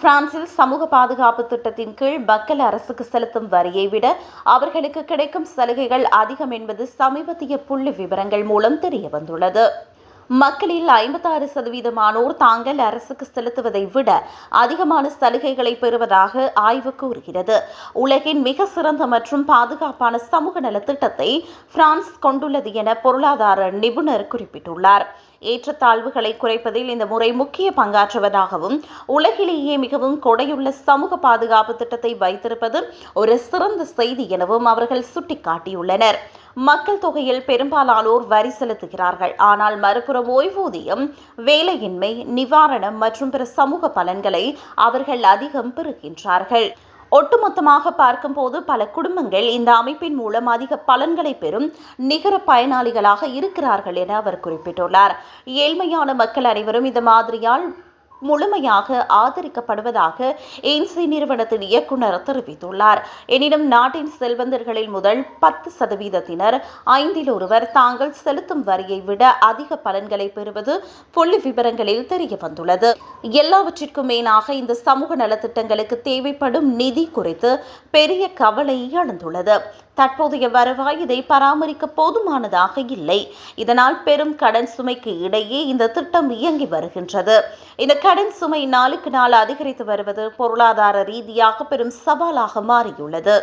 பிரான்சில் சமூக பாதுகாப்பு திட்டத்தின் கீழ் மக்கள் அரசுக்கு செலுத்தும் வரியை விட அவர்களுக்கு கிடைக்கும் சலுகைகள் அதிகம் என்பது சமீபத்திய புள்ளி விவரங்கள் மூலம் தெரியவந்துள்ளது. மக்களில் 56% தாங்கள் அரசுக்கு செலுத்துவதை விட அதிகமான சலுகைகளை பெறுவதாக ஆய்வு கூறுகிறது. உலகின் மிக சிறந்த மற்றும் பாதுகாப்பான சமூக நலத் திட்டத்தை பிரான்ஸ் கொண்டுள்ளது என பொருளாதார நிபுணர் குறிப்பிட்டுள்ளார். ஏற்றத்தாழ்வுகளை குறைப்பதில் இந்த முறை முக்கிய பங்காற்றுவதாகவும் உலகிலேயே மிகவும் கொடையுள்ள சமூக பாதுகாப்பு திட்டத்தை வைத்திருப்பது ஒரு சிறந்த செய்தி எனவும் அவர்கள் சுட்டிக்காட்டியுள்ளனர். மக்கள் தொகையில் பெரும்பாலானோர் வரி செலுத்துகிறார்கள். ஆனால் மறுபுறம் ஓய்வூதியம், வேலையின்மை, நிவாரணம் மற்றும் பிற சமூக பலன்களை அவர்கள் அதிகம் பெறுகின்றார்கள். ஒட்டுமொத்தமாக பார்க்கும்போது பல குடும்பங்கள் இந்த அமைப்பின் மூலம் அதிக பலன்களை பெறும் நிகர பயனாளிகளாக இருக்கிறார்கள் என அவர் குறிப்பிட்டுள்ளார். ஏழ்மையான மக்கள் அனைவரும் இந்த மாதிரியால் முழுமையாக ஆதரிக்கப்படுவதாக எய்ன்சி நிறுவனத்தின் இயக்குநர் தெரிவித்துள்ளார். எனினும் நாட்டின் செல்வந்தர்களில் முதல் 10%, 1/5 தாங்கள் செலுத்தும் வரியை விட அதிக பலன்களை பெறுவது புள்ளி விவரங்களில் தெரிய வந்துள்ளது. எல்லாவற்றிற்கும் மேலாக இந்த சமூக நலத்திட்டங்களுக்கு தேவைப்படும் நிதி குறித்து பெரிய கவலை எழுந்துள்ளது. தற்போதைய வருவாய் இதை பராமரிக்க போதுமானதாக இல்லை. இதனால் பெரும் கடன் சுமைக்கு இடையே இந்த திட்டம் இயங்கி வருகின்றது. இந்த கடன் சுமை நாளுக்கு நாள் அதிகரித்து வருவது பொருளாதார ரீதியாக பெரும் சவாலாக மாறியுள்ளது.